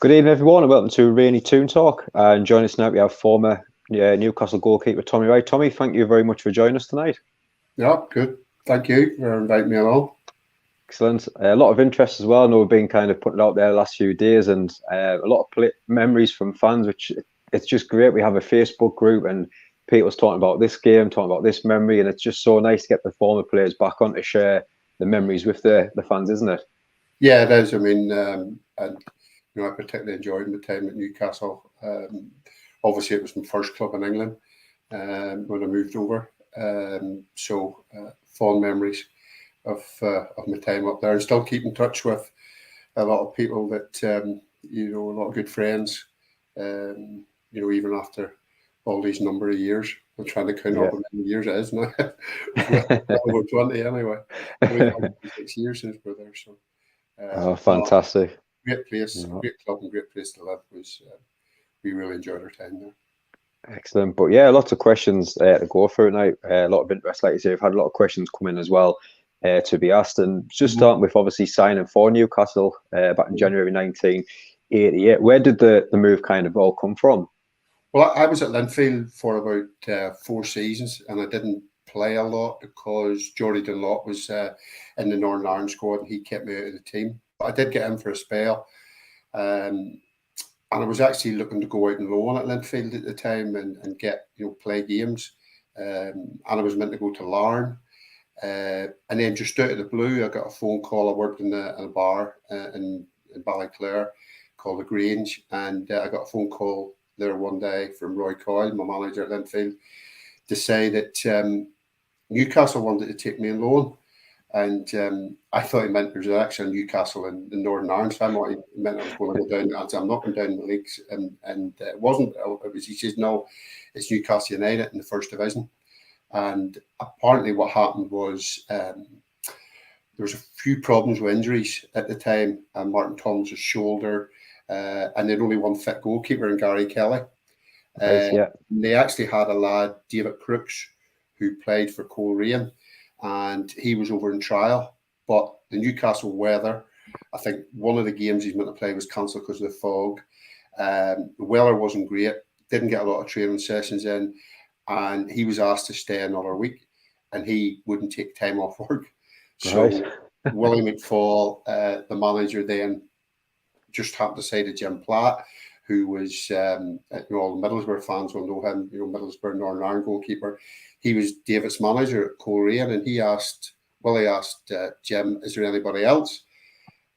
Good evening, everyone, and welcome to Rainey Toon Talk. And joining us now, we have former Newcastle goalkeeper Tommy Wright. Tommy, thank you very much for joining us tonight. Yeah, good. Thank you for inviting me along. Excellent. A lot of interest as well. I know we've been kind of putting it out there the last few days, and a lot of memories from fans, which it's just great. We have a Facebook group, and people's talking about this game, talking about this memory, and it's just so nice to get the former players back on to share the memories with the fans, isn't it? Yeah, it is. I mean, and I particularly enjoyed my time at Newcastle. Obviously, it was my first club in England when I moved over. So fond memories of my time up there, and still keep in touch with a lot of people that a lot of good friends. Even after all these number of years, I'm trying to count up how many years it is now. Over 20 anyway. 6 years since we're there. So. Oh, fantastic! Great place, great club, and great place to live. We really enjoyed our time there. Excellent, but yeah, lots of questions to go through now. A lot of interest, like you say, we've had a lot of questions come in as well to be asked. And just starting with obviously signing for Newcastle back in January 1988. Where did the move kind of all come from? Well, I was at Linfield for about 4 seasons, and I didn't play a lot because Geordie Dunlop was in the Northern Ireland squad, and he kept me out of the team. But I did get in for a spell, and I was actually looking to go out and loan at Linfield at the time and get play games, and I was meant to go to Larne, and then just out of the blue, I got a phone call. I worked in a bar in Ballyclare called the Grange, and I got a phone call there one day from Roy Coyle, my manager at Linfield, to say that Newcastle wanted to take me on loan, and I thought he meant there was actually a Newcastle in Northern Ireland. So I thought he meant I was going to go down. I said, I'm not going down the leagues, and it wasn't. It was. He says, no, it's Newcastle United in the first division. And apparently, what happened was there was a few problems with injuries at the time. Martin Thomas' shoulder, and they'd only one fit goalkeeper in Gary Kelly. They actually had a lad, David Crooks, who played for Coleraine, and he was over in trial. But the Newcastle weather, I think one of the games he's meant to play was cancelled because of the fog. The weather wasn't great, didn't get a lot of training sessions in, and he was asked to stay another week, and he wouldn't take time off work. So Willie McFall, the manager, then just happened to say to Jim Platt, who was, all the Middlesbrough fans will know him, Middlesbrough Northern Ireland goalkeeper. He was David's manager at Coleraine, and Willie asked Jim, is there anybody else?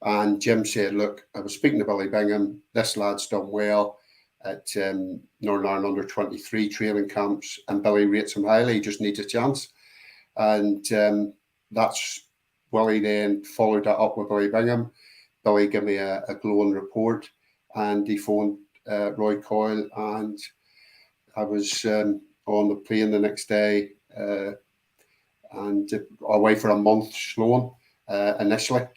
And Jim said, look, I was speaking to Billy Bingham. This lad's done well at Northern Ireland under-23 training camps, and Billy rates him highly. He just needs a chance. And that's Willie then followed that up with Billy Bingham. Billy gave me a glowing report, and he phoned Roy Coyle, and I was on the plane the next day and away for a month's loan initially.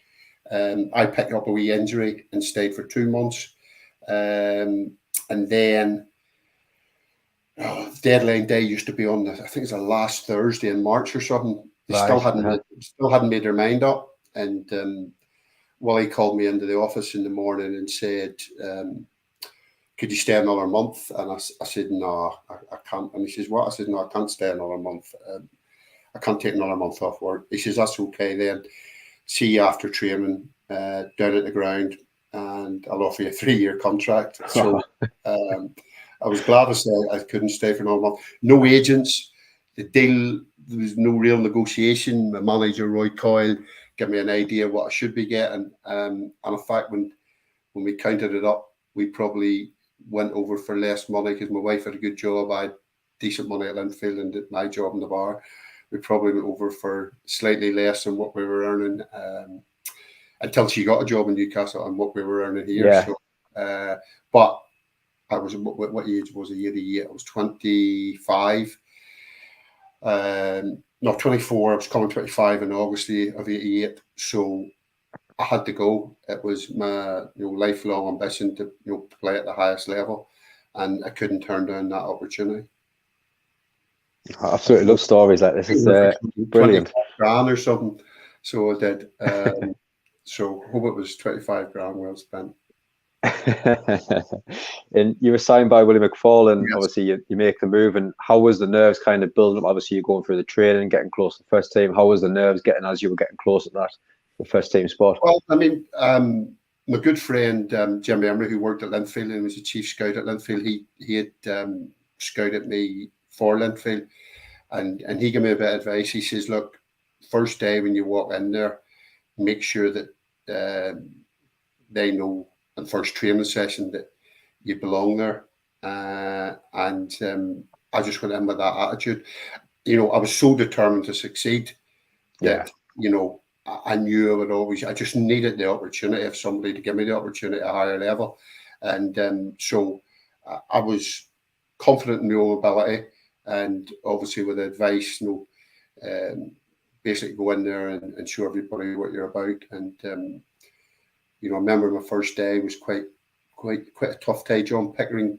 I picked up a wee injury and stayed for 2 months. And then deadline day used to be on I think it's the last Thursday in March or something. They still hadn't made their mind up. And Willie called me into the office in the morning and said, could you stay another month? And I said, no, I can't. And he says, what? I said, no, I can't stay another month. I can't take another month off work. He says, that's okay then. See you after training down at the ground, and I'll offer you a 3-year contract. So I was glad to say I couldn't stay for another month. No agents. The deal, there was no real negotiation. My manager, Roy Coyle, gave me an idea of what I should be getting. And in fact, when we counted it up, we probably went over for less money because my wife had a good job. I had decent money at Linfield and did my job in the bar. We probably went over for slightly less than what we were earning until she got a job in Newcastle and what we were earning here. Yeah. So, but I was, what age was I? 88. I was 25. No, 24. I was coming 25 in August of 88. So I had to go. It was my lifelong ambition to play at the highest level, and I couldn't turn down that opportunity. I absolutely love stories like this. It's brilliant. $25,000 or something. So I did. So hope it was 25 grand well spent. And you were signed by Willie McFarlane. Yes. Obviously, you make the move. And how was the nerves kind of building up? Obviously, you're going through the training, getting close to the first team. How was the nerves getting as you were getting close to that, the first team spot? Well, I mean, my good friend Jim Emery, who worked at Linfield and was the chief scout at Linfield, he had scouted me for Linfield, and he gave me a bit of advice. He says, look, first day when you walk in there, make sure that they know in first training session that you belong there. And I just went in with that attitude. I was so determined to succeed that, I knew I would always, I just needed the opportunity of somebody to give me the opportunity at a higher level. And so I was confident in my own ability, and obviously with advice, basically go in there and show everybody what you're about. And, I remember my first day was quite a tough day. John Pickering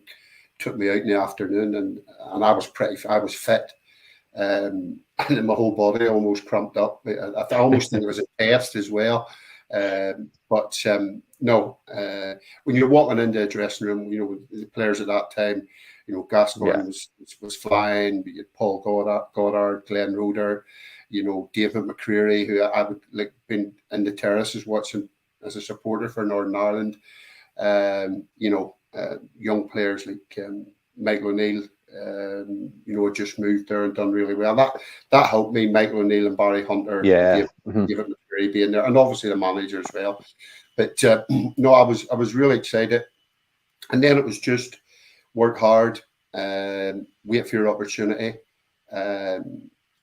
took me out in the afternoon, and I was fit. And my whole body almost cramped up. I almost think it was a test as well. But when you're walking into a dressing room, the players at that time, Gascoigne was flying. You had Paul Goddard, Glenn Roeder, David McCreary, who I would been in the terraces watching as a supporter for Northern Ireland. Young players like Michael O'Neill, had just moved there and done really well. That helped me. Michael O'Neill and Barry Hunter, David McCreary being there, and obviously the manager as well. But I was really excited, and then it was just work hard, wait for your opportunity.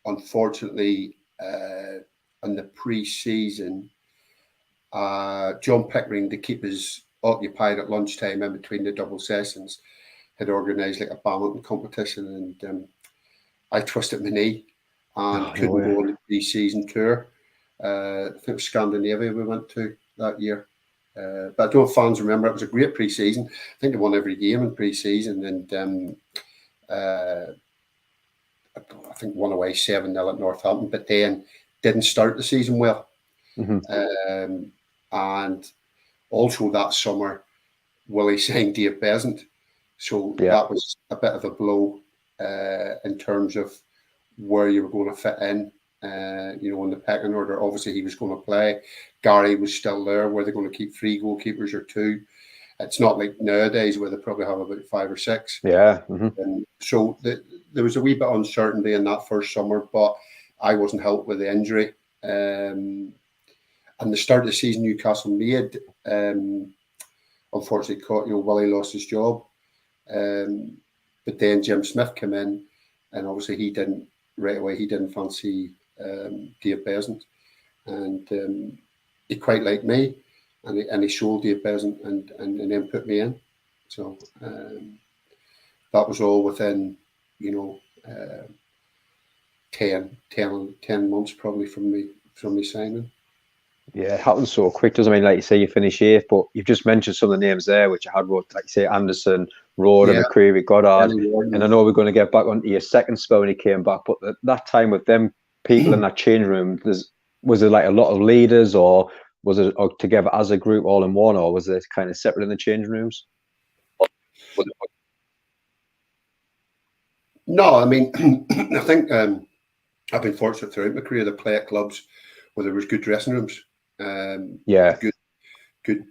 Unfortunately, in the pre-season, John Pickering, to keep us occupied at lunchtime in between the double sessions, had organised like a badminton competition, and I twisted my knee and couldn't go on the pre-season tour. I think it was Scandinavia we went to that year. But I don't know if fans remember, it was a great pre-season. I think they won every game in pre-season, and I think won away 7-0 at Northampton, but then didn't start the season well. And also that summer, Willie signed Dave Besant. So that was a bit of a blow in terms of where you were going to fit in, in the pecking order. Obviously, he was going to play. Gary was still there. Were they going to keep 3 goalkeepers or 2? It's not like nowadays where they probably have about 5 or 6. And so there was a wee bit of uncertainty in that first summer, but I wasn't helped with the injury. And the start of the season, Newcastle made, unfortunately, Willie lost his job. But then Jim Smith came in, and obviously he didn't fancy Dave Besant, and he quite liked me, and he sold Dave Besant and then put me in. So that was all within 10 months probably from me signing. Yeah, it happens so quick, doesn't it? I mean, like you say, you finish 8th, but you've just mentioned some of the names there, which I had wrote, like you say, Anderson, Roder, McCreary, Goddard. And I know we're going to get back onto your second spell when he came back, but that time with them people in that change room, was it like a lot of leaders, or was it together as a group all in one, or was it kind of separate in the change rooms? No, I mean, I think I've been fortunate throughout my career to play at clubs where there was good dressing rooms. Good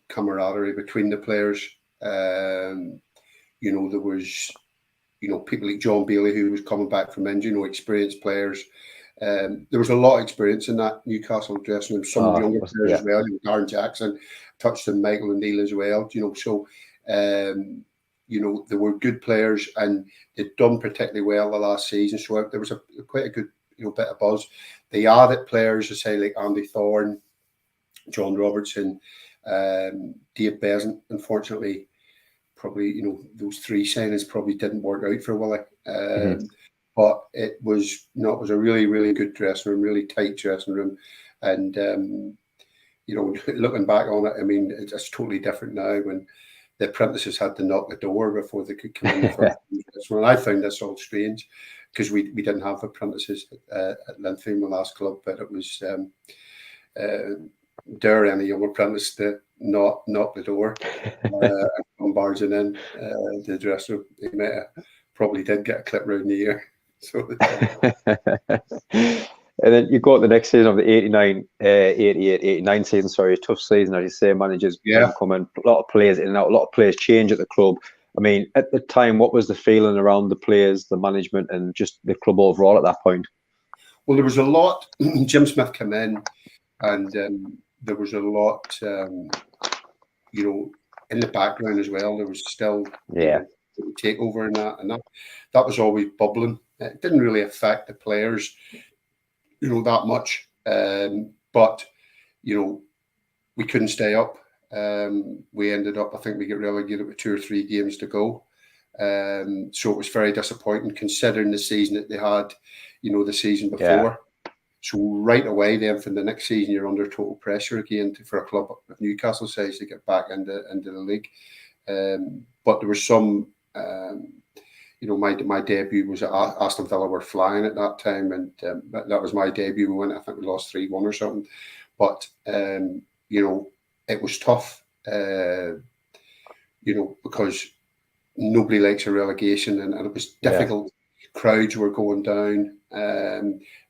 camaraderie between the players. There was, people like John Bailey, who was coming back from injury, experienced players. There was a lot of experience in that Newcastle dressing room. Some younger players as well. Darren Jackson touched on Michael O'Neill as well. So there were good players, and they'd done particularly well the last season. So there was quite a good bit of buzz. The added players, I say, like Andy Thorne, John Robertson, Dave Besant, unfortunately, probably, those 3 signings probably didn't work out for Willie. But it was a really, really good dressing room, really tight dressing room. And, looking back on it, I mean, it's totally different now when the apprentices had to knock the door before they could come in the first. And I found this all strange, because we didn't have apprentices at Linfield, my last club, but it was dare any young apprentice to knock the door, and come barging in the dressing room. He probably did get a clip round the ear. So and then you got the next season of the 89, 88, 89 season, sorry, a tough season, as you say, managers coming, a lot of players in and out, a lot of players change at the club. I mean, at the time, what was the feeling around the players, the management, and just the club overall at that point? Well, there was a lot. Jim Smith came in, and there was a lot, you know, in the background as well. There was still, you know, takeover in that, and that was always bubbling. It didn't really affect the players, you know, that much. But, you know, we couldn't stay up. We ended up, I think we get relegated with 2 or 3 games to go. So it was very disappointing considering the season that they had, you know, the season before. So right away then from the next season, you're under total pressure again for a club of Newcastle size to get back into the league. But there was some, you know, my debut was at Aston Villa were flying at that time, and that was my debut. We went, I think we lost 3-1 or something. But, you know, it was tough, you know, because nobody likes a relegation, and it was difficult. Crowds were going down.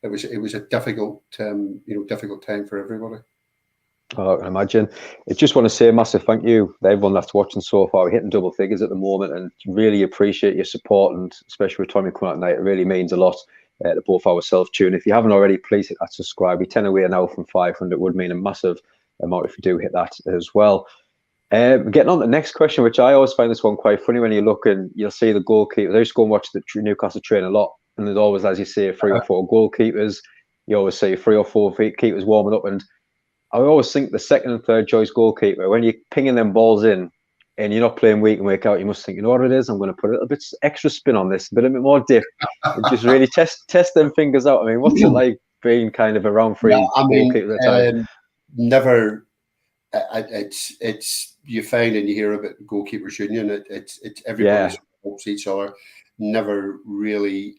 It was a difficult, you know, difficult time for everybody. Oh, I can imagine. I just want to say a massive thank you to everyone that's watching so far. We're hitting double figures at the moment, and really appreciate your support, and especially with Tommy coming out tonight, it really means a lot to both ourselves, Toon. If you haven't already, please hit that subscribe. We're 10 away now from 500. It would mean a massive amount if you do hit that as well. Getting on to the next question, which I always find this one quite funny when you look and you'll see the goalkeepers. I used to go and watch the Newcastle train a lot, and there's always, as you say, 3 or 4 goalkeepers. You always see 3 or 4 keepers warming up, and I always think the second and third choice goalkeeper, when you're pinging them balls in and you're not playing week in, week out, you must think, you know what it is? I'm going to put a little bit extra spin on this, a bit more dip, and just really test them fingers out. I mean, what's it like being kind of around 3 goalkeepers at a time? Never. It's you find and you hear about goalkeepers union. It's everybody helps each other. Never really.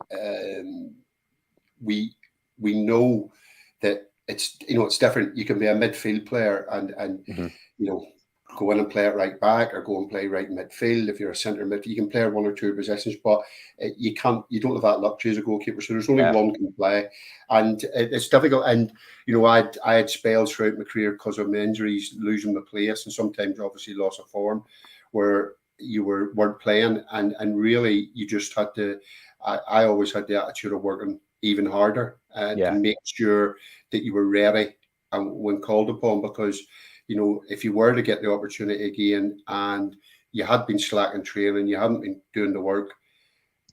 We know that it's, you know, it's different. You can be a midfield player and you know, go in and play it right back, or go and play right midfield. If you're a centre mid, you can play 1 or 2 positions, but you don't have that luxury as a goalkeeper. So there's only one can play, and it's difficult. And you know, I had spells throughout my career because of my injuries, losing my place, and sometimes obviously loss of form, where you weren't playing, and really you just had to. I always had the attitude of working even harder to make sure that you were ready when called upon, because, you know, if you were to get the opportunity again and you had been slack in training, you hadn't been doing the work,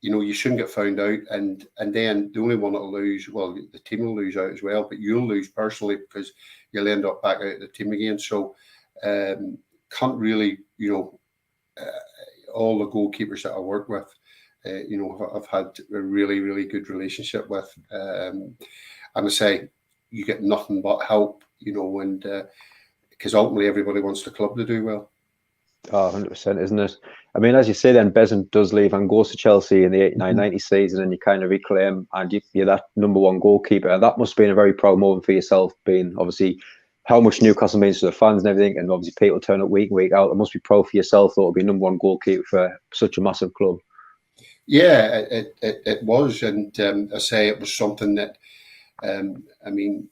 you know, you shouldn't get found out. And then the only one that'll lose, well, the team will lose out as well, but you'll lose personally because you'll end up back out of the team again. So can't really, you know, all the goalkeepers that I work with, you know, I've had a really, really good relationship with. And I say, you get nothing but help, you know, and because ultimately everybody wants the club to do well. Oh, 100%, isn't it? I mean, as you say, then Besan does leave and goes to Chelsea in the 89-90 season, and you kind of reclaim, and you're that #1 goalkeeper. And that must have been a very proud moment for yourself, being obviously how much Newcastle means to the fans and everything, and obviously people turn up week in, week out. It must be proud for yourself, though, to be #1 goalkeeper for such a massive club. Yeah, it was, and I say it was something that, I mean,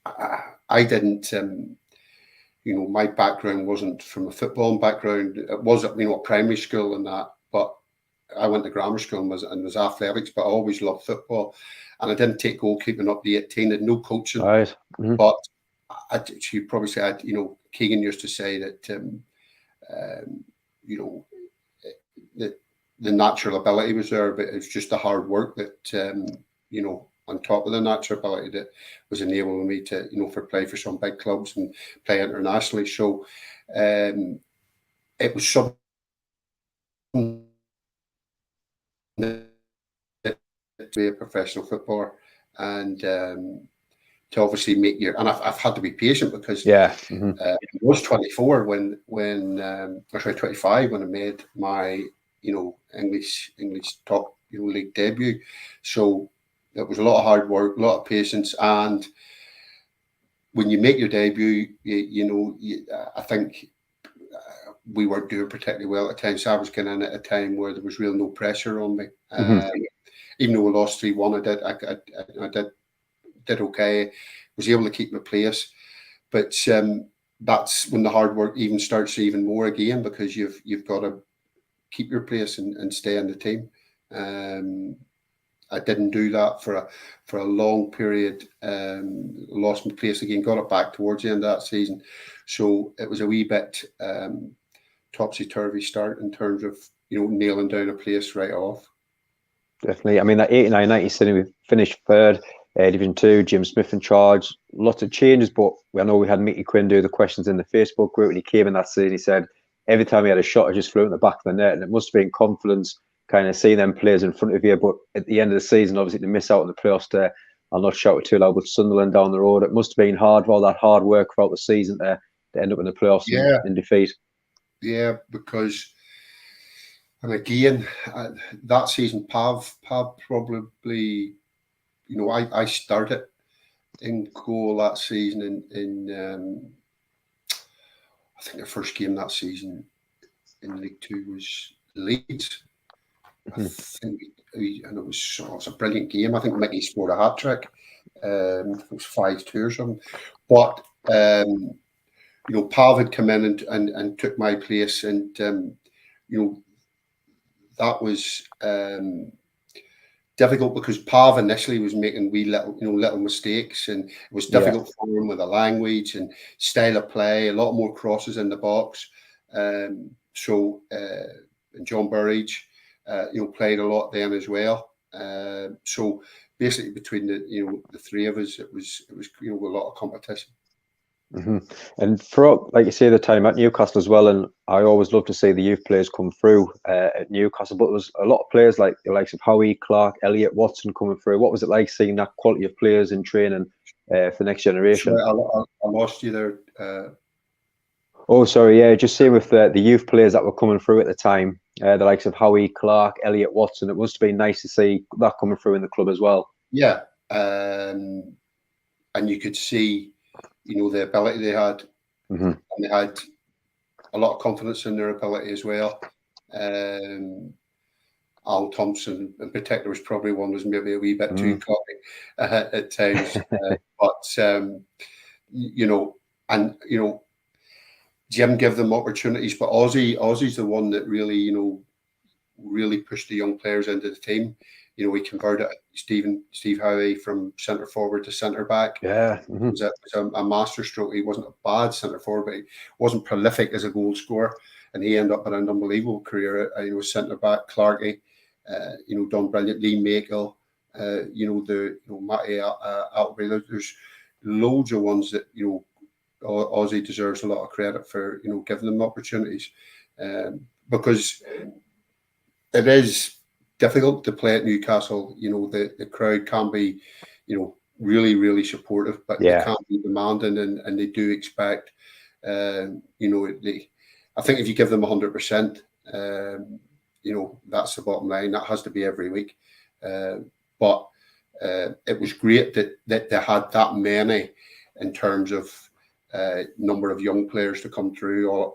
I didn't. You know, my background wasn't from a football background. It was, you know, primary school and that, but I went to grammar school and was athletics, but I always loved football. And I didn't take goalkeeping up to 18, had no coaching. Right. But you'd probably say, you know, Keegan used to say that, you know, the natural ability was there, but it's just the hard work that, you know, on top of the natural ability that was enabling me to, you know, play for some big clubs and play internationally. So it was something to be a professional footballer, and to obviously make your, and I've had to be patient because I was 24 when or sorry, 25 when I made my, you know, English top, you know, league debut. So it was a lot of hard work, a lot of patience, and when you make your debut, I think we weren't doing particularly well at times. So I was getting in at a time where there was really no pressure on me. Even though we lost 3-1, I did okay. Was able to keep my place, but that's when the hard work even starts even more again, because you've got to keep your place and stay in the team. I didn't do that for a long period. Lost my place again. Got it back towards the end of that season, so it was a wee bit topsy-turvy start in terms of nailing down a place right off. Definitely. I mean, that 89-90 season, we finished third, Division 2, Jim Smith in charge. Lots of changes, but I know we had Mickey Quinn do the questions in the Facebook group, and he came in that season. He said every time he had a shot, it just flew in the back of the net, and it must have been confidence, kind of seeing them players in front of you. But at the end of the season, obviously, to miss out on the playoffs there, I'll not shout it too loud, but Sunderland down the road, it must have been hard for all that hard work throughout the season to end up in the playoffs in defeat. Yeah, because, and again, that season, Pav probably, I started in goal that season in I think the first game that season in League Two was Leeds. I think, and it was a brilliant game. I think Mickey scored a hat trick. It was 5-2 or something. But Pav had come in and took my place, and that was difficult because Pav initially was making wee little mistakes, and it was difficult for him with the language and style of play. A lot more crosses in the box. And John Burridge, played a lot then as well. So basically, between the three of us, it was a lot of competition. And throughout, like you say, the time at Newcastle as well, and I always love to see the youth players come through at Newcastle, but there was a lot of players like the likes of Howie, Clark, Elliot, Watson coming through. What was it like seeing that quality of players in training for the next generation? Sorry, I lost you there. Oh, sorry, yeah, just saying with the youth players that were coming through at the time, the likes of Howie, Clark, Elliot, Watson, it must have been nice to see that coming through in the club as well. Yeah, and you could see the ability they had, and they had a lot of confidence in their ability as well. Al Thompson in particular was probably one was maybe a wee bit too cocky at times, but Jim gave them opportunities, but Aussie's the one that really really pushed the young players into the team. We converted Steve Howie from centre forward to centre back. Yeah, it was a master stroke. He wasn't a bad centre forward, but he wasn't prolific as a goal scorer, and he ended up with an unbelievable career. Centre back, Clarkey, done brilliant. Lee Makel, Matty Albury. There's loads of ones that Aussie deserves a lot of credit for giving them opportunities, because it is difficult to play at Newcastle. The crowd can be, really, really supportive, but they can't be demanding, and they do expect, I think if you give them 100%, that's the bottom line. That has to be every week. But it was great that they had that many in terms of number of young players to come through, or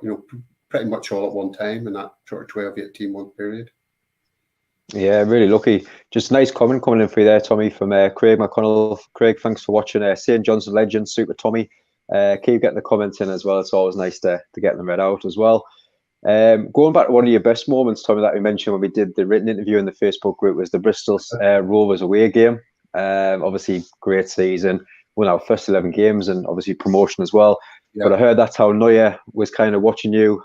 pretty much all at one time in that sort of 12-18-month period. Yeah, really lucky. Just a nice comment coming in for you there, Tommy, from Craig McConnell. Craig, thanks for watching. St. Johnson legend, Super Tommy. Keep getting the comments in as well. It's always nice to get them read out as well. Going back to one of your best moments, Tommy, that we mentioned when we did the written interview in the Facebook group was the Bristol Rovers away game. Obviously, great season. Won our first 11 games and obviously promotion as well. Yeah. But I heard that's how Neuer was kind of watching you,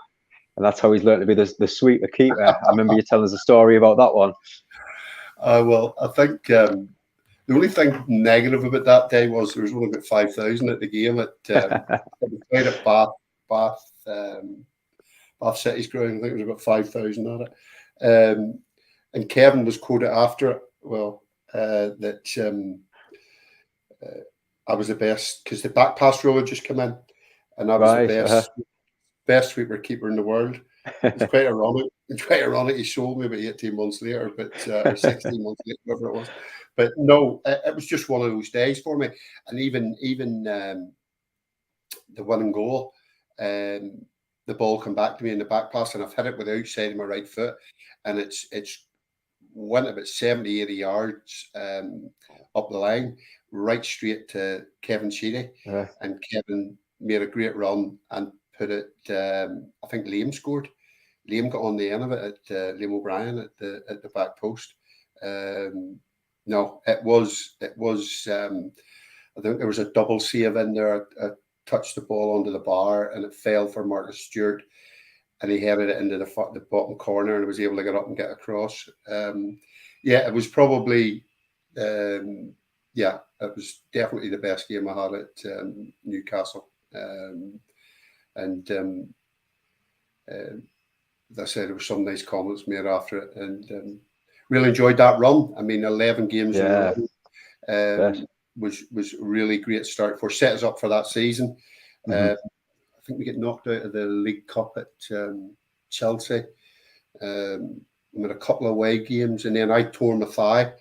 and that's how he's learned to be the sweeper keeper. I remember you telling us a story about that one. Well, I think the only thing negative about that day was there was only about 5,000 at the game. It was played at Bath City's ground. I think there was about 5,000 at it. And Kevin was quoted after it, that I was the best because the back pass rule had just come in, and I was the best sweeper keeper in the world. It's quite ironic. It's quite ironic. He sold me about 18 months later, or 16 months later, whatever it was. But no, it was just one of those days for me. And even winning goal. The ball come back to me in the back pass, and I've hit it with the outside of my right foot, and it's went about 70, 80 yards up the line, right straight to Kevin Sheedy. And Kevin made a great run and put it, I think Liam scored. Liam got on the end of it at Liam O'Brien at the back post. No, it was I think there was a double save in there. I touched the ball onto the bar and it fell for Marcus Stewart, and he headed it into the bottom corner and was able to get up and get across. Yeah, it was probably, it was definitely the best game I had at Newcastle. As I said, there were some nice comments made after it, and really enjoyed that run. I mean, 11 games in a row was really great start for set us up for that season. I think we get knocked out of the League Cup at Chelsea. We had a couple of away games, and then I tore my thigh.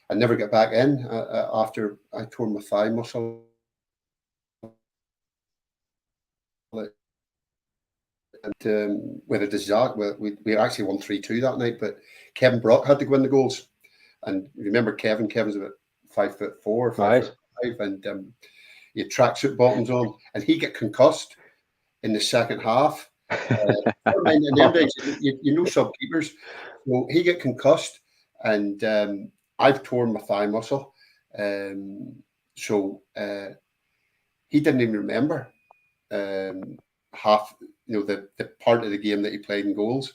I never got back in after I tore my thigh muscle. And with a disaster, we actually won 3-2 that night, but Kevin Brock had to win the goals. And remember, Kevin's about 5'4", 5'5", and he had tracksuit bottoms on, and he got concussed in the second half. In them days, you know, sub keepers. So he got concussed, and I've torn my thigh muscle. So he didn't even remember half, the part of the game that he played in goals.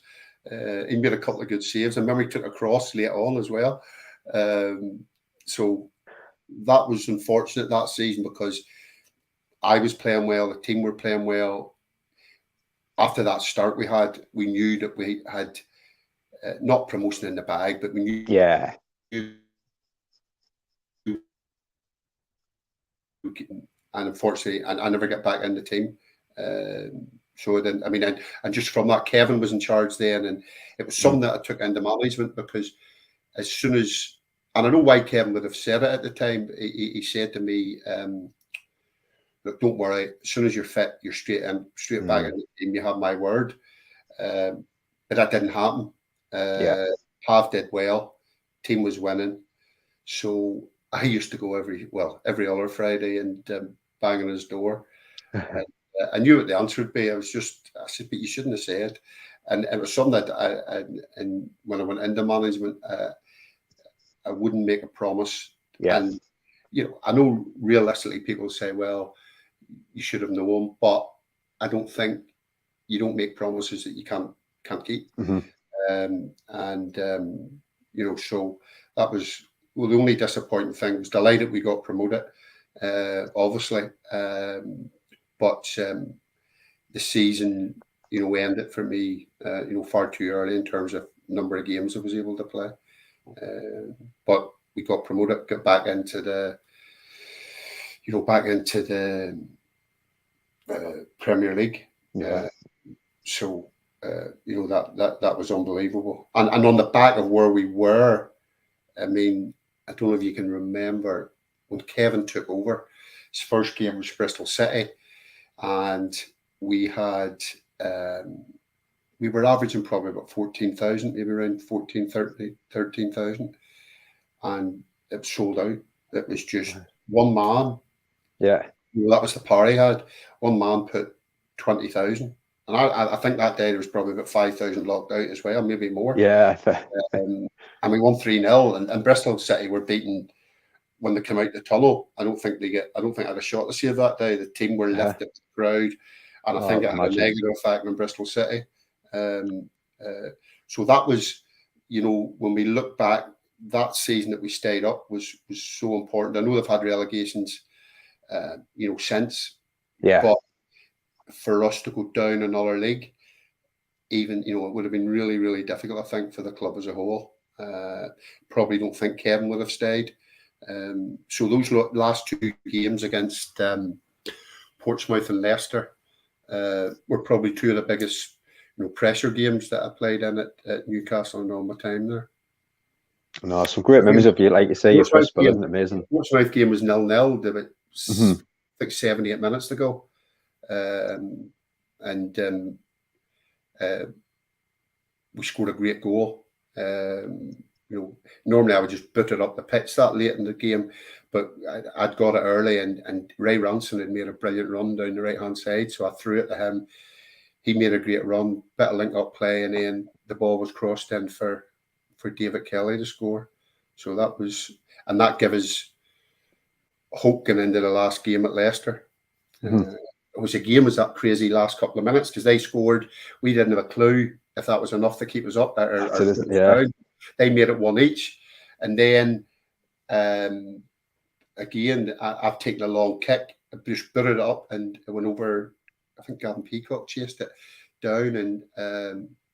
He made a couple of good saves. I remember he took a cross late on as well. So that was unfortunate that season because I was playing well, the team were playing well. After that start we knew that we had not promotion in the bag, but we knew. Yeah. And unfortunately, I never got back in the team. So then, I mean, and just from that, Kevin was in charge then, and it was something that I took into management because as soon as, and I know why Kevin would have said it at the time, he said to me, look, don't worry, as soon as you're fit, you're straight back in the team, you have my word. But that didn't happen. Half did well, team was winning. So I used to go every other Friday and bang on his door. I knew what the answer would be. I said, but you shouldn't have said. And it was something that and when I went into management, I wouldn't make a promise. Yeah. And, I know realistically people say, well, you should have known, but I don't think you don't make promises that you can't keep. So that was the only disappointing thing. Was delighted we got promoted, obviously. But the season, ended for me, far too early in terms of number of games I was able to play. But we got promoted, got back into the Premier League. So that was unbelievable. And on the back of where we were, I mean, I don't know if you can remember when Kevin took over. His first game was Bristol City. And we had, we were averaging probably about 14,000, maybe around 13,000. And it was sold out. It was just one man. Yeah. That was the power he had. One man put 20,000. And I think that day there was probably about 5,000 locked out as well, maybe more. Yeah. And we won 3-0. And Bristol City were beaten when they came out the tunnel. I don't think I had a shot to save that day. The team were lifted the crowd, and I think it had a negative effect on Bristol City. So that was, when we look back, that season that we stayed up was so important. I know they've had relegations, since. Yeah. But for us to go down another league, even, it would have been really, really difficult, I think, for the club as a whole. Probably don't think Kevin would have stayed. So those last two games against Portsmouth and Leicester were probably two of the biggest, pressure games that I played in at Newcastle in all my time there. No, some great memories of you, like you say, your first spell, isn't it amazing? Portsmouth game was 0-0. There was 7-8 minutes to go. and we scored a great goal. Normally I would just put it up the pitch that late in the game, but I'd got it early, and Ray Ranson had made a brilliant run down the right-hand side, so I threw it to him. He made a great run, bit of link-up play, and then the ball was crossed in for David Kelly to score. So that gave us hope going into the last game at Leicester. The game was that crazy last couple of minutes because they scored. We didn't have a clue if that was enough to keep us up or down. They made it one each, and then again I've taken a long kick, I just put it up, and it went over. I think Gavin Peacock chased it down, and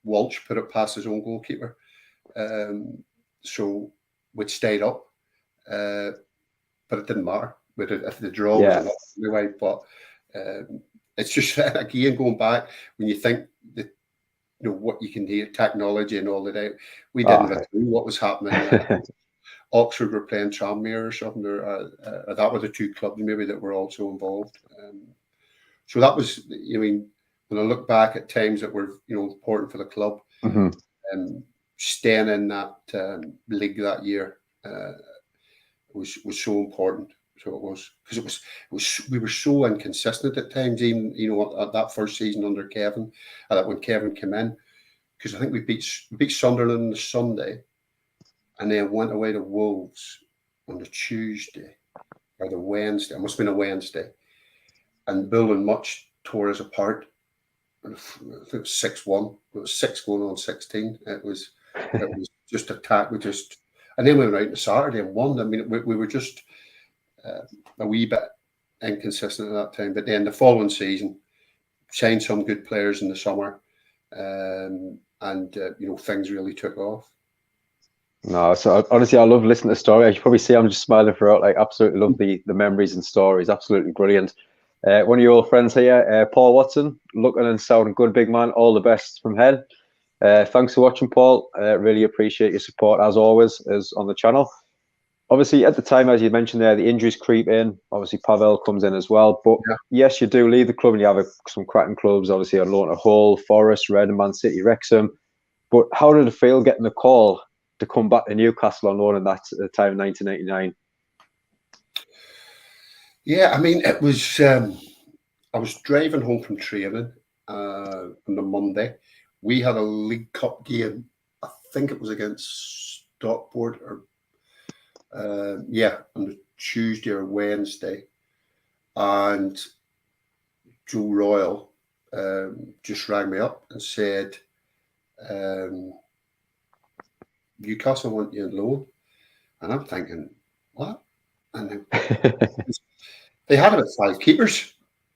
Walsh put it past his own goalkeeper. So we'd stayed up, but it didn't matter. If the draw was enough anyway. But it's just again going back when you think that what you can hear, technology and all that. We didn't have a clue what was happening. Oxford were playing Tranmere or something, or that were the two clubs maybe that were also involved. So that was, when I look back at times that were important for the club, staying in that league that year was so important. So it was, because we were so inconsistent at times, even at that first season under Kevin, that when Kevin came in, because I think we beat Sunderland on the Sunday, and then went away to Wolves on the Tuesday or the Wednesday. It must have been a Wednesday, and Bill and Much tore us apart. I think it was 6-1. It was 6 going on 16. It was just attack. And then we went out on Saturday and won. I mean, we were just a wee bit inconsistent at that time. But then the following season, signed some good players in the summer, and things really took off. No, so honestly, I love listening to the story. As you probably see, I'm just smiling throughout. Like, absolutely love the memories and stories. Absolutely brilliant. One of your old friends here, Paul Watson, looking and sounding good, big man. All the best from Hen. Thanks for watching, Paul. Really appreciate your support as always, as on the channel. Obviously, at the time, as you mentioned there, the injuries creep in. Obviously, Pavel comes in as well. But yes, you do leave the club and you have some cracking clubs, obviously, on loan at Hull, Forest, Reading, Man City, Wrexham. But how did it feel getting the call to come back to Newcastle on loan in that time, 1989? Yeah, I mean, it was. I was driving home from training on the Monday. We had a League Cup game. I think it was against Stockport, or on the Tuesday or Wednesday, and Joe Royal just rang me up and said, Newcastle want you on loan. And I'm thinking, what? And they had about 5 keepers.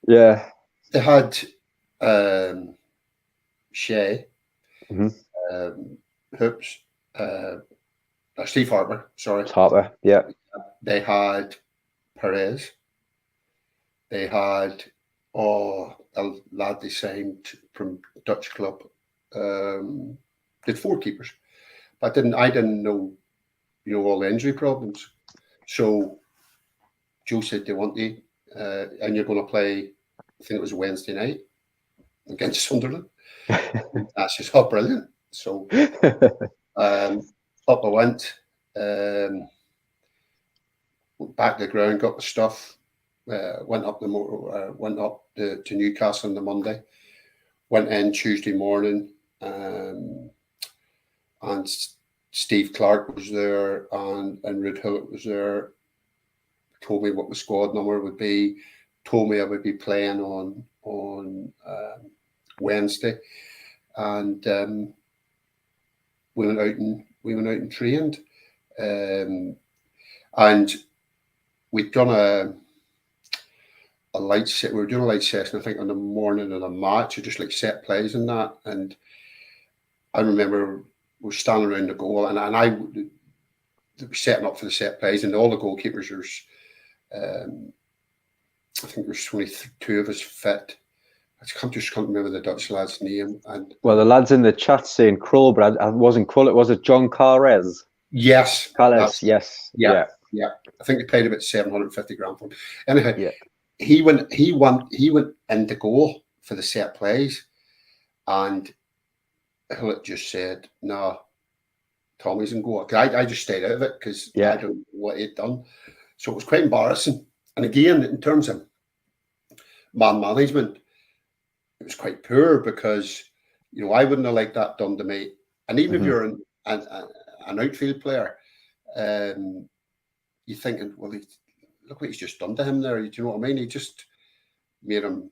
Yeah. They had Shea, Hoops, Steve Harper, sorry. Harper, yeah. They had Perez. They had a lad they signed from Dutch club. Did 4 keepers. But I didn't know, all the injury problems. So Joe said they want you, and you're going to play, I think it was Wednesday night against Sunderland. That's just brilliant. So up I went, back to the ground, got the stuff, went up to Newcastle on the Monday, went in Tuesday morning, and Steve Clark was there, and Ruud Hullet was there. Told me what the squad number would be. Told me I would be playing on Wednesday, and we went out and trained, and we'd done a light set. We were doing a light session, I think, on the morning of the match, or just like set plays and that. And I remember we were standing around the goal, and I was setting up for the set plays, and all the goalkeepers were. I think there's 22 of us fit. I can't remember the Dutch lad's name. And well, the lads in the chat saying Krull, but I wasn't Krull. Was it John Carres? Yes. Carles, yes. Yeah. I think they paid about 750 grand for him. Anyhow, he went into goal for the set plays, and Hillett just said, "No, Tommy's in goal." I just stayed out of it because I don't know what he'd done. So it was quite embarrassing. And again, in terms of man management, it was quite poor because, I wouldn't have liked that done to me. And even if you're an outfield player, you're thinking, well, look what he's just done to him there. Do you know what I mean? He just made him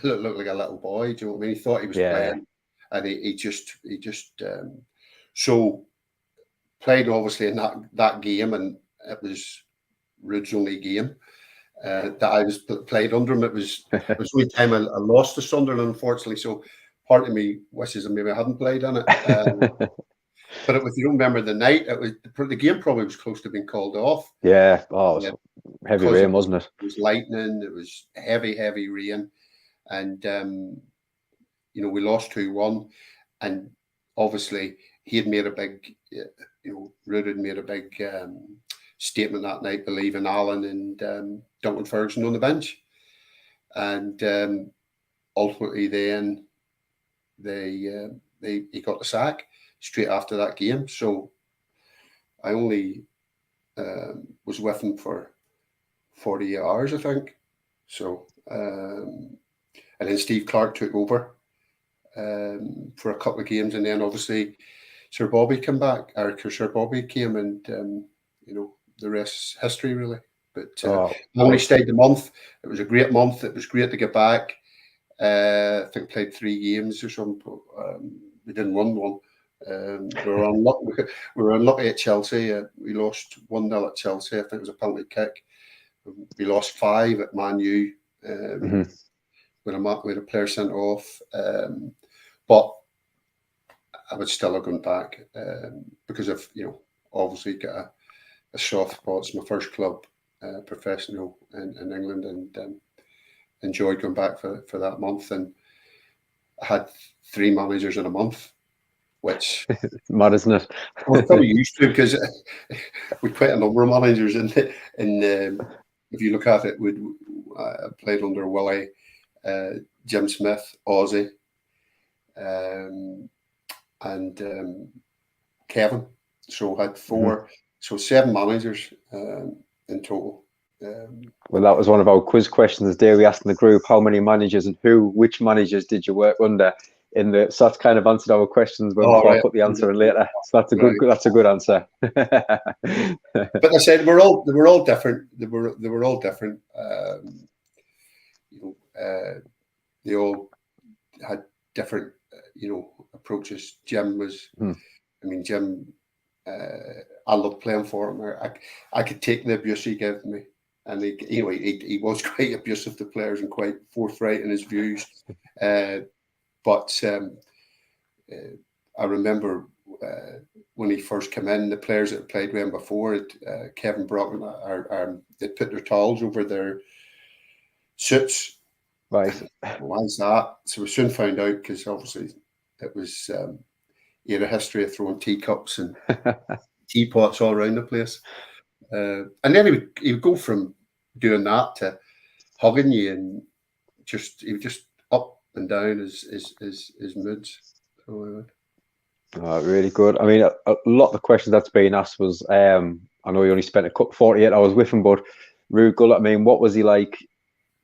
look like a little boy. Do you know what I mean? He thought he was playing, and he just so played obviously in that game, and it was Ruud's only game that I was played under him. It was the only time I lost to Sunderland, unfortunately. So part of me wishes maybe I hadn't played on it. But if you don't remember the night, the game probably was close to being called off. Yeah. Oh, it was heavy rain, wasn't it? It was lightning. It was heavy rain, and we lost 2-1, and obviously he had made a big, Ruud had made a big statement that night, believing Alan and Duncan Ferguson on the bench, and ultimately then he got the sack straight after that game. So I only was with him for 48 hours, I think. So and then Steve Clark took over for a couple of games, and then obviously Sir Bobby came back, or Sir Bobby came, and the rest's history, really. But I only stayed a month. It was a great month. It was great to get back. I think played 3 games or something. We didn't win one. We were unlucky at Chelsea. We lost 1-0 at Chelsea. I think it was a penalty kick. We lost 5 at Man U with a player sent off. But I would still have gone back because of obviously got a soft spot. It's my first club, professional in England, and enjoyed going back for that month. And I had 3 managers in a month, which mad, isn't it? I was probably used to because we quite a number of managers in if you look at it, we played under Willie, Jim Smith, Ozzy, and Kevin. So I had 4, so 7 managers in total. Well, that was one of our quiz questions today. We asked in the group how many managers and which managers did you work under? So that's kind of answered our questions before I put the answer in later. So that's a good answer. But I said they were all different. They were all different. They all had different approaches. Jim was, Jim. I loved playing for him. I could take the abuse he gave me, and he was quite abusive to players and quite forthright in his views. But I remember when he first came in, the players that had played with him before, Kevin Brock, they put their towels over their suits. Right. Why is that? So we soon found out, because obviously it was he had a history of throwing teacups and teapots all around the place. And then he would go from doing that to hugging you, and he would just up and down his moods. So, really good. I mean, a lot of the questions that's been asked was, I know you only spent 48 hours with him, but Ruud Gullit, I mean, what was he like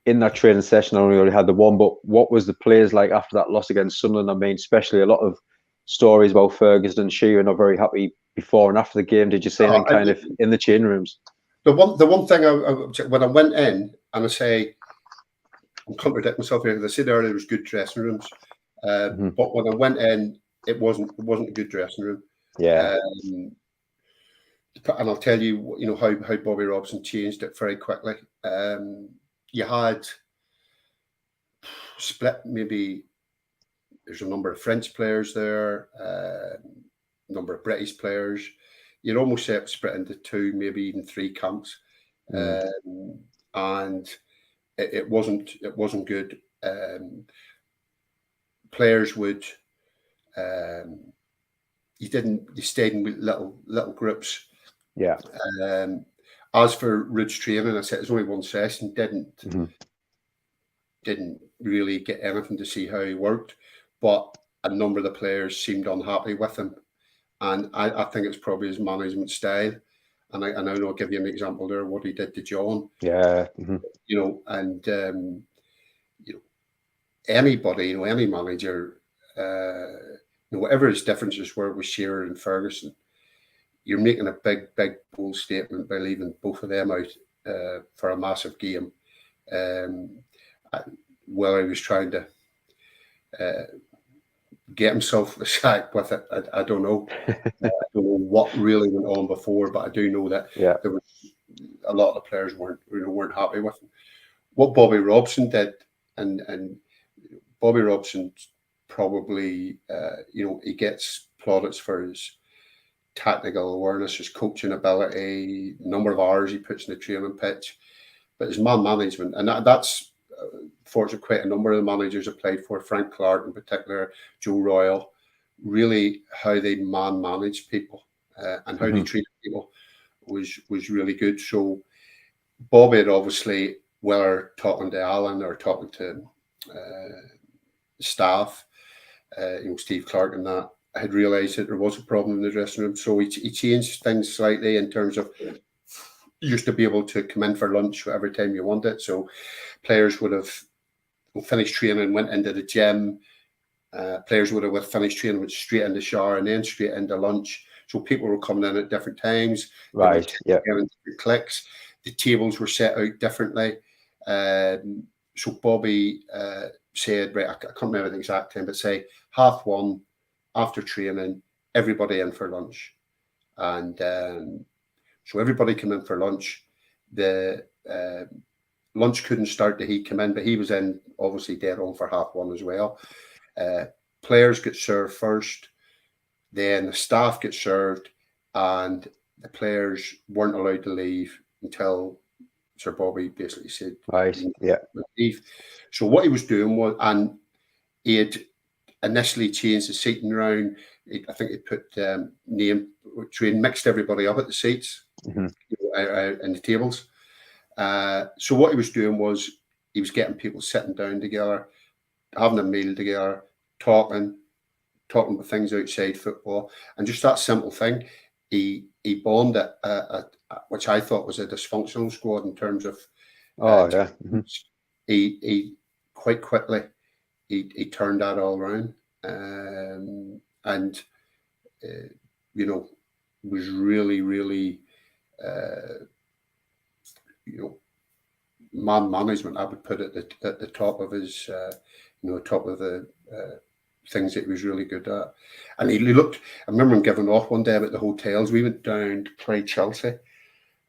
in that training session? I know you only had the one, but what was the players like after that loss against Sunderland? I mean, especially a lot of stories about Ferguson and Shearer not very happy before and after the game. Did you see anything kind of in the change rooms? The one thing when I went in, and I say, I'm contradicting myself here, because I said earlier there was good dressing rooms, but when I went in, it wasn't a good dressing room. Yeah. And I'll tell you, how Bobby Robson changed it very quickly. You had split, maybe there's a number of French players there, a number of British players. You'd almost say it was split into 2, maybe even 3 camps, and it wasn't good. Players would you stayed in little groups. Yeah. As for Ruud's training, I said it's only one session. Mm-hmm. Didn't really get anything to see how he worked, but a number of the players seemed unhappy with him, and I think it's probably his management style. And I know I'll give you an example there of what he did to John. Yeah. Mm-hmm. You know, and you know, anybody, you know, any manager, you know, whatever his differences were with Shearer and Ferguson, you're making a big, bold statement by leaving both of them out for a massive game. Whether he was trying to get himself sacked with it, I don't know. I don't know what really went on before, but I do know that there was a lot of the players weren't happy with him. What Bobby Robson did, and Bobby Robson probably, you know, he gets plaudits for his tactical awareness, his coaching ability, number of hours he puts in the training pitch, but his man management, and that's fortunately quite a number of the managers I played for, Frank Clark in particular, Joe Royal, really how they manage people and how they treat people was really good. So Bobby had obviously, whether talking to Alan or talking to staff, you know, Steve Clark and that, had realised that there was a problem in the dressing room. So he changed things slightly in terms of you used to be able to come in for lunch whatever time you wanted. So players would have finished training, went into the gym. Players would have finished training, went straight in the shower and then straight into lunch. So people were coming in at different times. Right. Yeah. Different clicks. The tables were set out differently. So Bobby said, right, I can't remember the exact time, but say 1:30 after training, everybody in for lunch. And so everybody came in for lunch. The lunch couldn't start till he came in, but he was in obviously dead on for 1:30 as well. Players get served first, then the staff get served, and the players weren't allowed to leave until Sir Bobby basically said, right, yeah, leave. So what he was doing was, and he had initially changed the seating around. I think he put name, so he mixed everybody up at the seats and the tables. So what he was doing was he was getting people sitting down together, having a meal together, talking about things outside football, and just that simple thing. He bonded, which I thought was a dysfunctional squad in terms of. He quite quickly he turned that all around, and you know, was really you know, man management, I would put it at the top of his, you know, top of the things that he was really good at. And he looked, I remember him giving off one day about the hotels. We went down to play Chelsea,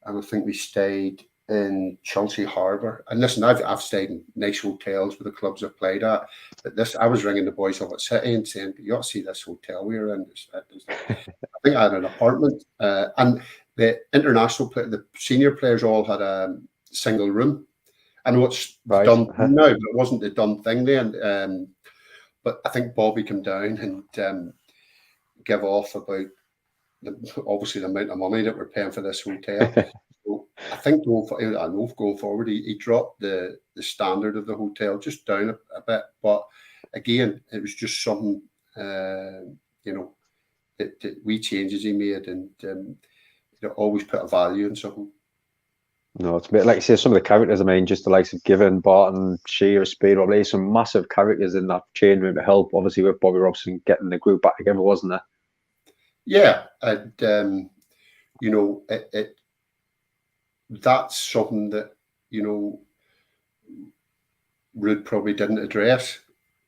and I think we stayed in Chelsea Harbour. And listen, I've stayed in nice hotels with the clubs I've played at, but this, I was ringing the boys up at City and saying, you ought to see this hotel we were in. I think I had an apartment, and the the senior players all had a single room. I know it's done now, but it wasn't the done thing then. But I think Bobby came down and give off about obviously the amount of money that we're paying for this hotel. So I think going forward, he dropped the standard of the hotel just down a bit. But again, it was just something, you know, that wee changes he made, and always put a value in something. No, it's a bit like you say, some of the characters, I mean, just the likes of Given, Barton, Shearer, Speedwell, there's some massive characters in that chain room to help, obviously, with Bobby Robson getting the group back together, wasn't there? Yeah, and you know, that's something that, you know, Ruud probably didn't address.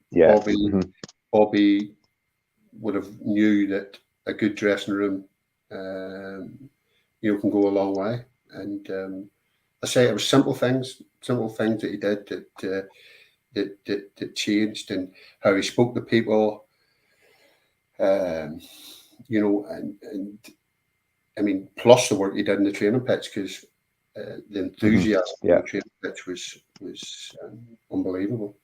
Yeah, Bobby would have knew that a good dressing room, you know, can go a long way. And I say it was simple things that he did that changed, and how he spoke to people, you know, and I mean, plus the work he did in the training pitch, because the enthusiasm in the training pitch was unbelievable.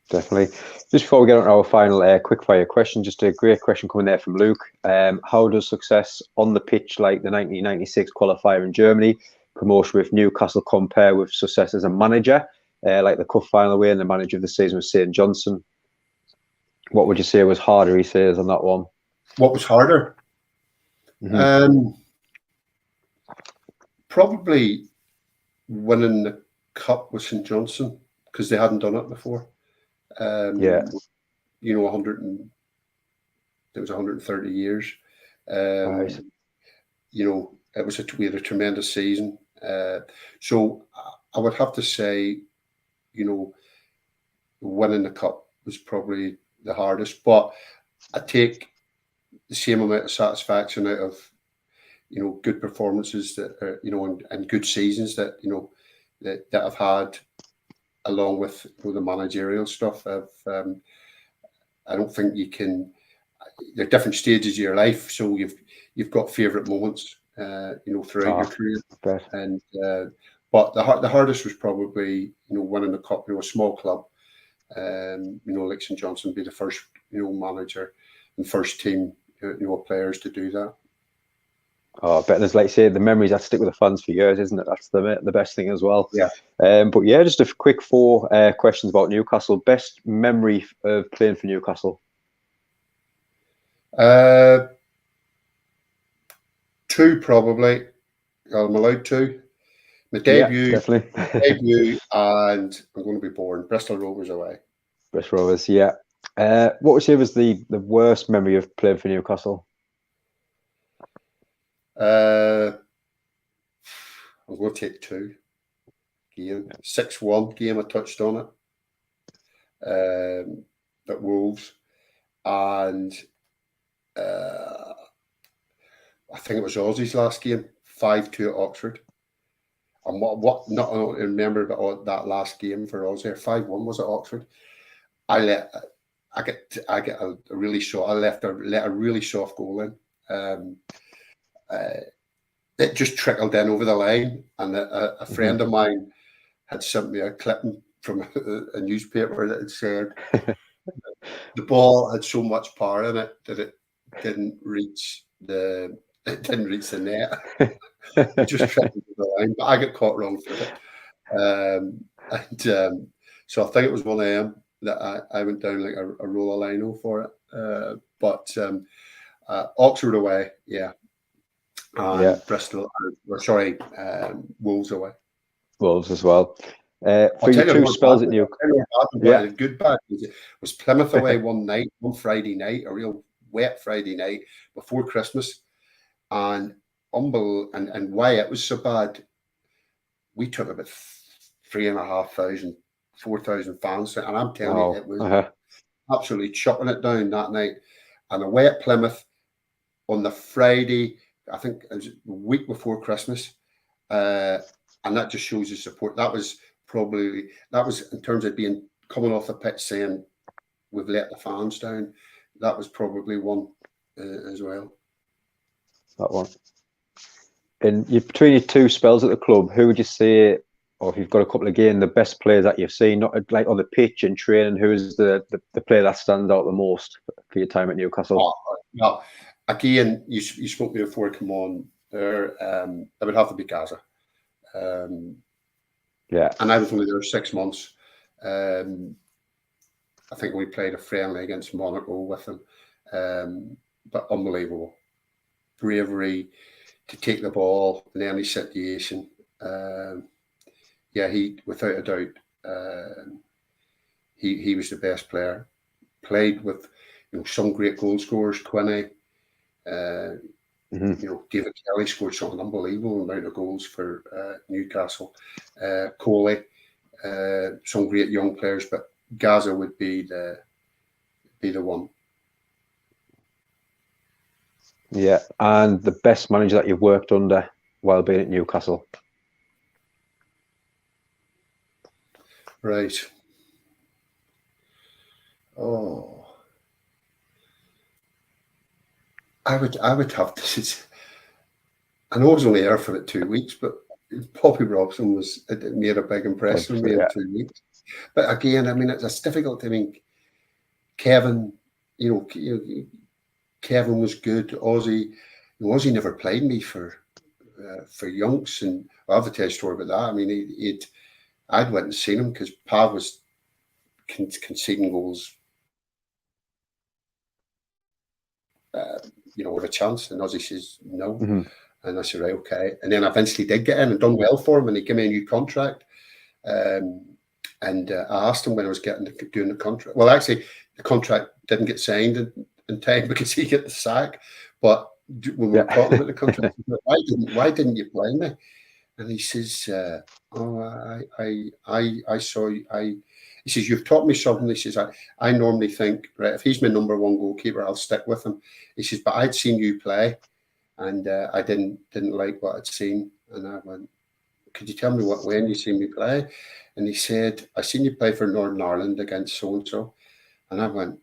Definitely. Just before we get on to our final quick fire question, just a great question coming there from Luke. How does success on the pitch, like the 1996 qualifier in Germany, promotion with Newcastle, compare with success as a manager, like the cup final win, the manager of the season was St. Johnson? What would you say was harder, he says, on that one? What was harder? Probably winning the cup with St. Johnson, because they hadn't done it before. You know, 130 years. Right. You know, we had a tremendous season. So I would have to say, you know, winning the cup was probably the hardest, but I take the same amount of satisfaction out of, you know, good performances that are, you know, and good seasons that, you know, that I've had, along with, you know, the managerial stuff. I don't think you can. There are different stages of your life, so you've got favourite moments, you know, throughout your career. And but the hardest was probably, you know, winning the cup. You know, a small club, you know, like St. Johnson, be the first, you know, manager and first team, you know, players to do that. Oh, but there's, like you say, the memories that stick with the fans for years, isn't it? That's the best thing as well. Yeah. But yeah, just a quick 4 questions about Newcastle. Best memory of playing for Newcastle? 2 probably. I'm allowed 2. My debut, yeah, definitely. and I'm going to be boring. Bristol Rovers away. Bristol Rovers, yeah. What would you say was the worst memory of playing for Newcastle? I'm going to take 2. Game 6-1 game. I touched on it. At Wolves, and I think it was Aussie's last game, 5-2 at Oxford. And what not only remember about that last game for Aussie, 5-1 was at Oxford. I let a really short. I let a really soft goal in. It just trickled in over the line, and a friend of mine had sent me a clipping from a newspaper that had said the ball had so much power in it that it didn't reach the net. It just trickled over the line, but I got caught wrong for it. So I think it was one of them that I went down like a roll of lino for it. But Oxford away, yeah. And Bristol, Wolves away. Wolves as well. For your 2 spells at Newcastle. Yeah. Good bad was Plymouth away one Friday night, a real wet Friday night before Christmas. And why it was so bad, we took about 3,500, 4,000 fans, and I'm telling you, it was absolutely chopping it down that night. And away at Plymouth on the Friday, I think it was the week before Christmas, and that just shows the support. That was in terms of coming off the pitch saying we've let the fans down. That was probably one as well. That one. And between your 2 spells at the club, who would you say, or if you've got a couple again, the best players that you've seen, not like on the pitch and training, who is the player that stands out the most for your time at Newcastle? Well, again, you spoke to me before I come on there. It would have to be Gaza. Yeah. And I was only there 6 months. I think we played a friendly against Monaco with him. But unbelievable. Bravery to take the ball in any situation. He, without a doubt, he was the best player. Played with, you know, some great goal scorers, Quinney. You know, David Kelly scored something unbelievable amount of goals for Newcastle. Coley, some great young players, but Gaza would be the one. Yeah, and the best manager that you've worked under while being at Newcastle? Right. Oh, I would have to. I know I was only there for 2 weeks, but Bobby Robson it made a big impression on me in 2 weeks. But again, I mean, it's difficult. I mean, Kevin, Kevin was good. Ozzy never played me for Yonks, and I'll have to tell you a story about that. I mean, I'd went and seen him because Pav was conceding goals, with a chance, and Ozzy says no, and I said right, okay, and then I eventually did get in and done well for him, and he gave me a new contract. And I asked him when I was doing the contract. Well, actually, the contract didn't get signed in time because he got the sack. But when we were talking about the contract, why didn't you play me? And he says, I saw you. He says, you've taught me something. He says, I normally think, right, if he's my number one goalkeeper, I'll stick with him. He says, but I'd seen you play, and I didn't like what I'd seen. And I went, could you tell me when you seen me play? And he said, I seen you play for Northern Ireland against so-and-so. And I went,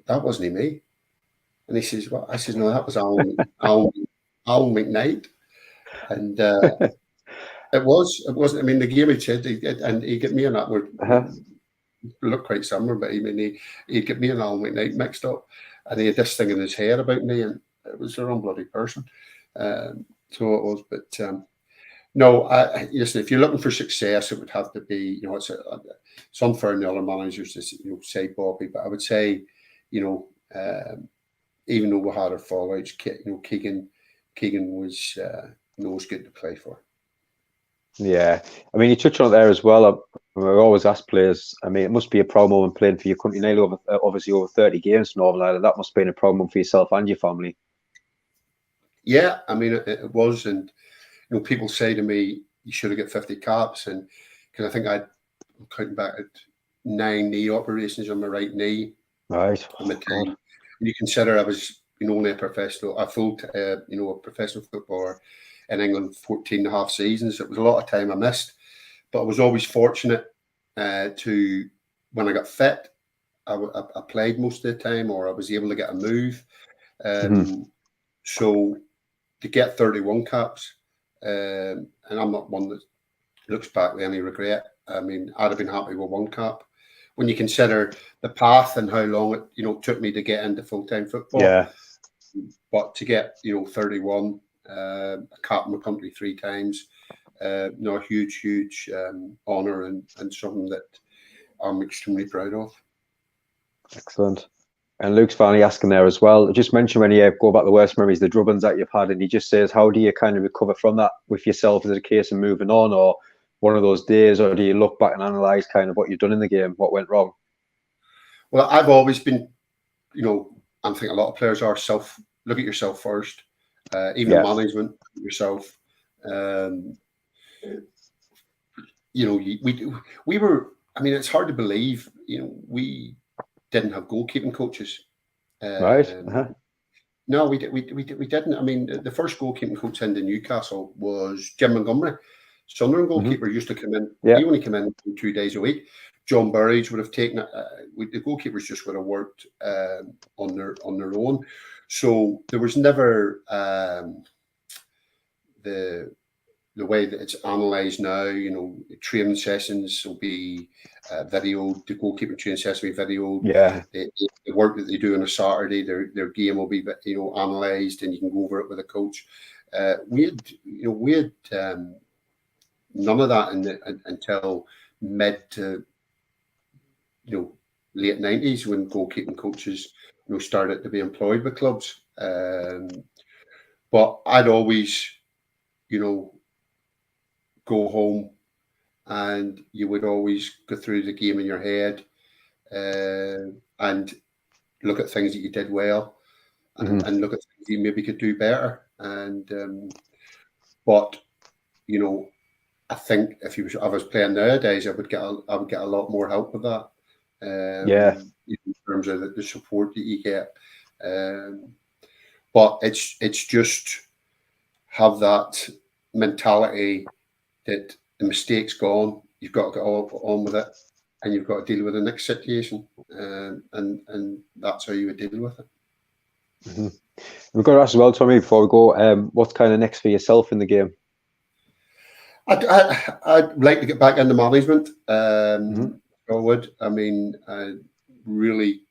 that wasn't me. And he says, well, I says, no, that was Alan McKnight. And it wasn't, I mean, the game he said, and he got me and that were looked quite similar, but he'd get me and Alan McKnight mixed up. And he had this thing in his head about me, and it was the wrong bloody person. So it was, but no, listen, if you're looking for success, it would have to be, it's unfair in the other managers to, say Bobby, but I would say, even though we had our fallouts, Keegan was, was good to play for. Yeah, I mean, you touched on it there as well. I always ask players, I mean, it must be a proud moment playing for your country, nearly obviously over 30 games for Northern Ireland. That must have been a proud moment for yourself and your family. Yeah, I mean, it was, and people say to me, you should have got 50 caps. And because I think I'm counting back at 9 knee operations on my right knee. Right. And you consider I was, only a professional footballer in England, 14 and a half seasons. It was a lot of time I missed, but I was always fortunate to, when I got fit, I played most of the time, or I was able to get a move. So to get 31 caps, and I'm not one that looks back with any regret. I mean, I'd have been happy with 1 cap. When you consider the path and how long it, took me to get into full-time football. Yeah. But to get, 31, a cap in my country 3 times, a huge honour and something that I'm extremely proud of. Excellent. And Luke's finally asking there as well. Just mention when you go back the worst memories, the drubbings that you've had, and he just says, how do you kind of recover from that with yourself? Is it a case of moving on, or one of those days, or do you look back and analyse kind of what you've done in the game, what went wrong? Well, I've always been, I think a lot of players are look at yourself first, even management, yourself. We were, I mean, it's hard to believe, we didn't have goalkeeping coaches. Right. No, we didn't. I mean, the first goalkeeping coach into Newcastle was Jim Montgomery. Sunderland goalkeeper used to come in. He only came in 2 days a week. John Burridge would have taken it. The goalkeepers just would have worked on their own. So there was never the way that it's analysed now. Training sessions will be videoed. The goalkeeper training session will be videoed. Yeah. The work that they do on a Saturday, their game will be analysed, and you can go over it with a coach. We had none of that until mid to late 90s, when goalkeeping coaches started to be employed with clubs. But I'd always go home, and you would always go through the game in your head and look at things that you did well, and look at things you maybe could do better. And but I think if I was playing nowadays, I would get a lot more help with that. In terms of the support that you get. But it's just have that mentality that the mistake's gone. You've got to get on with it, and you've got to deal with the next situation, and that's how you would deal with it. We've got to ask as well, Tommy, before we go, what's kind of next for yourself in the game? I'd like to get back into management. I would. I mean, really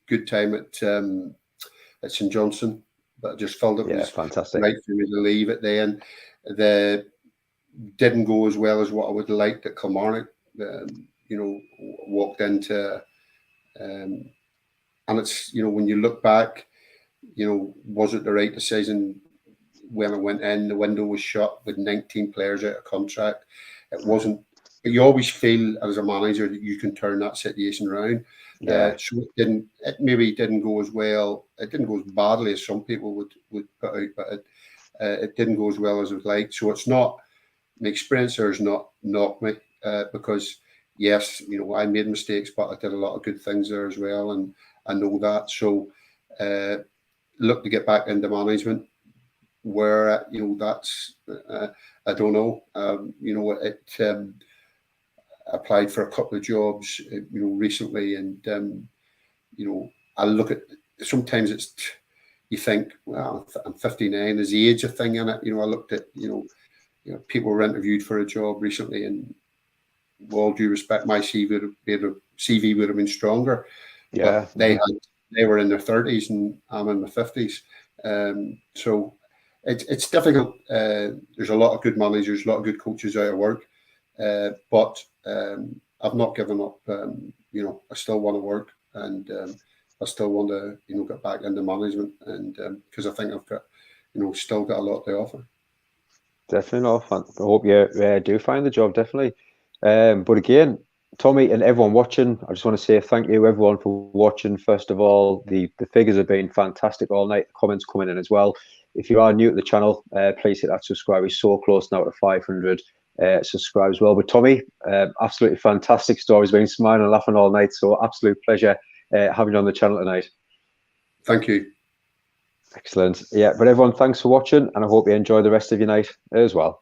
good time at St Johnstone, but I just felt it was fantastic. right for me to leave at the end. The didn't go as well as what I would have liked at Kilmarnock. Walked into, and it's, when you look back, was it the right decision? When I went in, the window was shut with 19 players out of contract. It wasn't, but you always feel as a manager that you can turn that situation around. Yeah. So it maybe didn't go as well. It didn't go as badly as some people would put out, but it didn't go as well as I would like. So it's not, my experience there has not knocked me, because yes, I made mistakes, but I did a lot of good things there as well, and I know that. So look to get back into management. Where that's I don't know. Applied for a couple of jobs recently, and I look at, sometimes it's, you think, well, I'm 59, is the age a thing in it? I looked at people were interviewed for a job recently, and with all due respect, my CV would have been stronger. Yeah, but they were in their 30s and I'm in my 50s. So it's difficult. There's a lot of good managers, a lot of good coaches out of work, but I've not given up. I still want to work, and I still want to get back into management, and because I think I've got still got a lot to offer. Definitely not. I hope you do find the job, definitely. But again, Tommy and everyone watching, I just want to say thank you everyone for watching. First of all, the figures have been fantastic all night. The comments coming in as well. If you are new to the channel, please hit that subscribe. We're so close now to 500 subscribers as well. But Tommy, absolutely fantastic stories. Been smiling and laughing all night. So absolute pleasure having you on the channel tonight. Thank you. Excellent. Yeah, but everyone, thanks for watching, and I hope you enjoy the rest of your night as well.